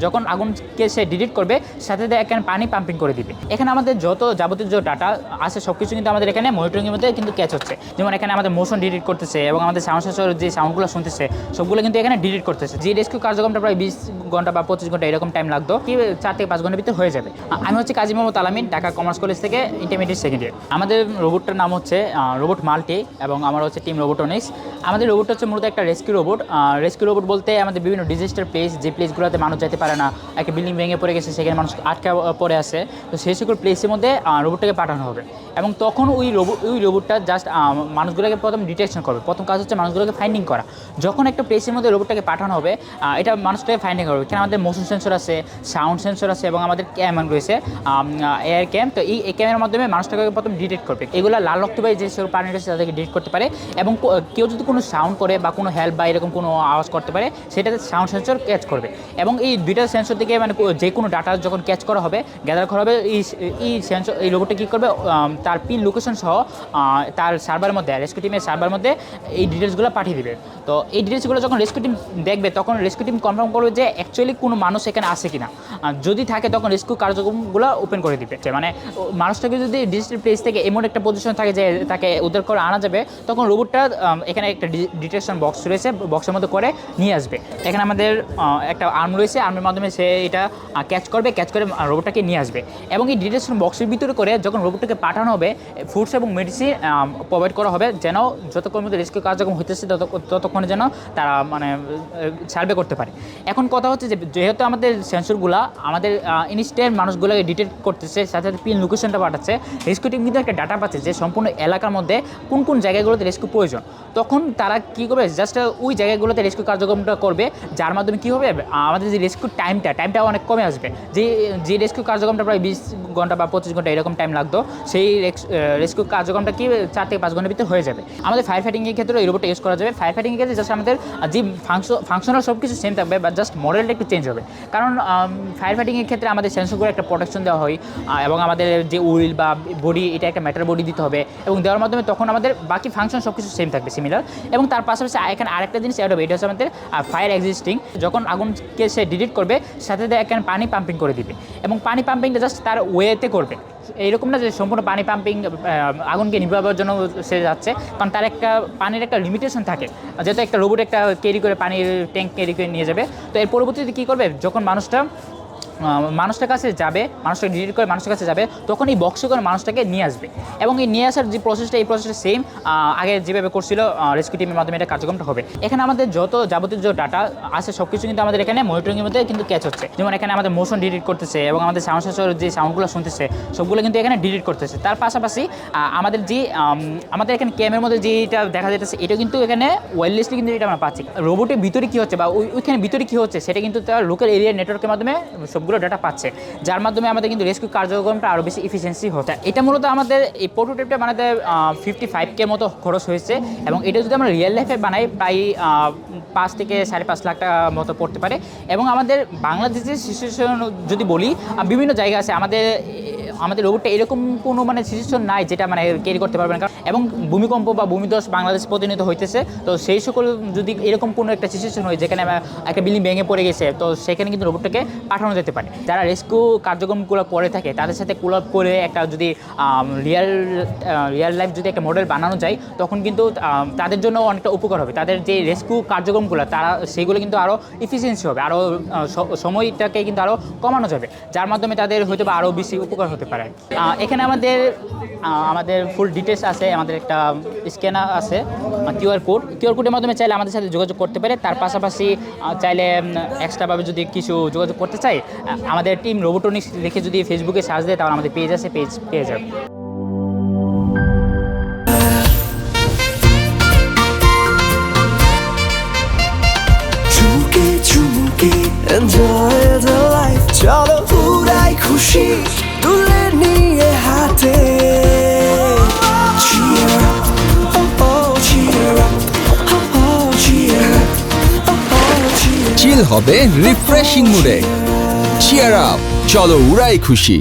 যখন আগুনকে সে ডিটেক্ট করবে সাথে সাথে এখানে পানি পাম্পিং করে দিবে। এখানে আমাদের যত যাবতীয় যে ডাটা আছে সব কিছু কিন্তু আমাদের এখানে মনিটরিংয়ের মধ্যে কিন্তু ক্যাচ হচ্ছে। যেমন এখানে আমাদের মোশন ডিটেক্ট করতেছে এবং আমাদের সাউন্ড সেন্সর যে সাউন্ডগুলো শুনতেছে সবগুলো কিন্তু এখানে ডিটেক্ট করতেছে। যে রেস্কিউ কার্যক্রমটা প্রায় 20 ঘন্টা বা 25 ঘন্টা এরকম টাইম লাগতো, কি 4 থেকে 5 ঘন্টার ভিতরে হয়ে যাবে। আমি হচ্ছে কাজী মোহাম্মদ আলামিন, ঢাকা কমার্স কলেজ থেকে ইন্টারমিডিয়েট সেকেন্ড ইয়ার। আমাদের রোবটটার নাম হচ্ছে রোবট মাল্টি এবং আমার হচ্ছে টিম রোবোটনিক্স। আমাদের রোবটটা হচ্ছে মূলত একটা রেস্কিউ রোবট। রেস্কিউ রোবট বলতে আমাদের বিভিন্ন ডিজাস্টার প্লেস, যে প্লেসগুলোতে মানুষ যেতে পারে না, একটা বিল্ডিং ভেঙে পড়ে গেছে, সেখানে মানুষ আটকা পড়ে আছে, তো সেই সকল প্লেসের মধ্যে রোবটটাকে পাঠানো হবে এবং তখন ওই রোবটটা জাস্ট মানুষগুলোকে প্রথম ডিটেকশন করবে। প্রথম কাজ হচ্ছে মানুষগুলোকে ফাইন্ডিং করা। যখন একটা প্লেসের মধ্যে রোবটটাকে পাঠানো হবে, এটা মানুষটাকে ফাইন্ডিং করবে। এখানে আমাদের মোশন সেন্সর আছে, সাউন্ড সেন্সর আছে এবং আমাদের ক্যামেরা রয়েছে, এয়ার ক্যাম। তো এই ক্যামেরার মাধ্যমে মানুষটাকে প্রথম ডিটেক্ট করবে। এগুলো লাল রক্তবাহী যে সকল প্রাণী রয়েছে তাদেরকে ডিটেক্ট করতে পারে এবং কেউ যদি কোনো সাউন্ড করে বা কোনো হেল্প বা এরকম কোনো আওয়াজ করতে পারে সেটাতে সাউন্ড সেন্সর ক্যাচ করবে এবং এই দুইটা সেন্সর থেকে মানে যে কোনো ডাটা যখন ক্যাচ করা হবে, গ্যাদার করা হবে, এই সেন্সর এই রোবটটা কী করবে, তার পিন লোকেশন সহ তার সার্ভারের মধ্যে, রেস্কিউ টিমের সার্ভারের মধ্যে এই ডিটেলসগুলো পাঠিয়ে দিবে। তো এই ডিটেলসগুলো যখন রেস্কিউ টিম দেখবে তখন রেস্কিউ টিম কনফার্ম করবে যে অ্যাকচুয়ালি কোনো মানুষ এখানে আসে কিনা। যদি থাকে তখন রেস্কিউ কার্যক্রমগুলো ওপেন করে দিবে। মানে মানুষটাকে যদি ডিজিটাল প্লেস থেকে এমন একটা পজিশন থাকে যে তাকে উদ্ধার করে আনা যাবে, তখন রোবটটা এখানে একটা ডিটেকশন বক্স রয়েছে, বক্সের মধ্যে করে নিয়ে আসবে। এখানে আমাদের একটা আর্ম রয়েছে, আর্মের মাধ্যমে সে এটা ক্যাচ করে রোবটটাকে নিয়ে আসবে এবং এই ডিটেকশন বক্সের ভিতরে করে যখন রোবটটাকে পাঠানো হবে, ফুডস এবং মেডিসিন প্রোভাইড করা হবে যেন যতক্ষণ মধ্যে রেস্কিউ কার্যক্রম হইতেছে ততক্ষণে যেন তারা মানে সার্ভে করতে পারে। এখন কথা হচ্ছে যে যেহেতু আমাদের সেন্সরগুলো আমাদের ইনস্ট্যান্ট মানুষগুলোকে ডিটেক্ট করতেছে, সাথে সাথে পিন লোকেশনটা পাঠাচ্ছে, রেস্কিউ টিম কিন্তু একটা ডাটা পাচ্ছে যে সম্পূর্ণ এলাকার মধ্যে কোন কোন জায়গাগুলোতে রেস্কিউ প্রয়োজন। তখন তারা কী করবে, জাস্ট ওই জায়গাগুলোতে রেস্কিউ কার্যক্রমটা করবে, যার মাধ্যমে কী হবে আমাদের যে রেস্কিউ টাইমটা অনেক কমে আসবে। যে রেস্কিউ কার্যক্রমটা প্রায় 20 ঘন্টা বা 25 ঘন্টা এরকম টাইম লাগতো, সেই রেস্কিউ কার্যক্রমটা কি 4 থেকে 5 ঘন্টার ভিতরে হয়ে যাবে। আমাদের ফায়ার ফাইটিংয়ের ক্ষেত্রে এই রোবটটা ইউজ করা যাবে। ফায়ার ফাইটিংয়ের ক্ষেত্রে জাস্ট আমাদের যে ফাংশনাল সব কিছু সেম থাকবে, বা জাস্ট মডেলটা একটু চেঞ্জ হবে। কারণ ফায়ার ফাইটিংয়ের ক্ষেত্রে আমাদের সেন্সরগুলো একটা প্রোটেকশন দেওয়া হয় এবং আমাদের যে উইল বা বডি, এটা একটা ম্যাটার বডি দিতে হবে এবং দেওয়ার মাধ্যমে তখন আমাদের বাকি ফাংশন সব কিছু সেম থাকবে, সিমিলার। এবং তার পাশাপাশি এখানে আরেকটা জিনিস অ্যাড হবে, এটা হচ্ছে আমাদের ফায়ার এক্সিস্টিং। যখন আগুনকে সে ডিটেক্ট করবে সাথে সাথে এখানে পানি পাম্পিং করে দিবে এবং পানি পাম্পিংটা জাস্ট তার ওয়েতে করবে। এইরকম না যে সম্পূর্ণ পানি পাম্পিং আগুনকে নিভাবার জন্য সে যাচ্ছে, কারণ তার একটা পানির একটা লিমিটেশন থাকে। যেহেতু একটা রোবট একটা ক্যারি করে পানির ট্যাঙ্ক ক্যারি করে নিয়ে যাবে, তো এর পরবর্তীতে কী করবে, যখন মানুষটার কাছে যাবে, মানুষটাকে ডিটেক্ট করে মানুষের কাছে যাবে, তখন এই বক্সে করে মানুষটাকে নিয়ে আসবে এবং এই নিয়ে আসার যে প্রসেসটা, এই প্রসেসটা সেম আগে যেভাবে করছিল রেস্কিউ টিমের মাধ্যমে এটা কার্যক্রমটা হবে। এখানে আমাদের যত যাবতীয় যে ডাটা আছে সব কিছু কিন্তু আমাদের এখানে মনিটরিংয়ের মধ্যে কিন্তু ক্যাচ হচ্ছে। যেমন এখানে আমাদের মোশন ডিটেক্ট করতেছে এবং আমাদের সাউন্ড সেন্সর যে সাউন্ডগুলো শুনতেছে সবগুলো কিন্তু এখানে ডিটেক্ট করতেছে। তার পাশাপাশি আমাদের এখানে ক্যামের মধ্যে যেটা দেখা যাচ্ছে, এটা কিন্তু এখানে ওয়্যারলেসলি কিন্তু এটা আমরা পাচ্ছি। রোবটের ভিতরে কী হচ্ছে বা ওইখানে ভিতরে কী হচ্ছে সেটা কিন্তু তার লোকাল এরিয়া নেটওয়ার্কের মাধ্যমে সবগুলো ডাটা পাচ্ছে, যার মাধ্যমে আমাদের কিন্তু রেস্কিউ কার্যক্রমটা আরও বেশি এফিসিয়েন্সি হচ্ছে। এটা মূলত আমাদের এই প্রোটোটাইপটা বানাতে 55K মতো খরচ হয়েছে এবং এটা যদি আমরা রিয়েল লাইফে বানাই প্রায় 5 থেকে 5.5 লাখ টাকা মতো পড়তে পারে। এবং আমাদের বাংলাদেশের সিচুয়েশন যদি বলি, বিভিন্ন জায়গা আছে আমাদের রোবটটা এরকম কোনো মানে সিচুয়েশন নাই যেটা মানে ক্যারি করতে পারবে না। এবং ভূমিকম্প বা ভূমিধস বাংলাদেশ প্রতিনিয়ত হইতেছে, তো সেই সকল যদি এরকম কোনো একটা সিচুয়েশন হয় যেখানে একটা বিল্ডিং ভেঙে পড়ে গেছে, তো সেখানে কিন্তু রোবটটাকে পাঠানো যেতে পারে। যারা রেস্কিউ কার্যক্রমগুলো করে থাকে তাদের সাথে কোলাপ করে একটা যদি রিয়েল লাইফ যদি একটা মডেল বানানো যায়, তখন কিন্তু তাদের জন্য অনেকটা উপকার হবে। তাদের যে রেস্কিউ কার্যক্রমগুলো সেগুলো কিন্তু আরও এফিসিয়েন্সি হবে, আরও সময়টাকে কিন্তু আরও কমানো যাবে, যার মাধ্যমে তাদের হয়তো বা আরও বেশি উপকার হতে পারে। এখানে আমাদের ফুল ডিটেলস আছে, আমাদের একটা স্ক্যানার আছে, কিউআর কোডের মাধ্যমে চাইলে আমাদের সাথে যোগাযোগ করতে পারে। তার পাশাপাশি চাইলে এক্সট্রাভাবে যদি কিছু যোগাযোগ করতে চাই, আমাদের টিম রোবোটনিক্স লিখে যদি ফেসবুকে সার্চ দেয় তাহলে আমাদের পেজ আছে, পেজ পেয়ে যাবে। Enjoy the life, চলো পুরাই খুশি তুলে নিয়ে হাতে। Cheer up, oh oh, cheer up, oh oh, cheer up, oh oh, cheer up. চিল হবে রিফ্রেশিং মুডে। চিয়ার আপ, চলো উড়াই খুশি।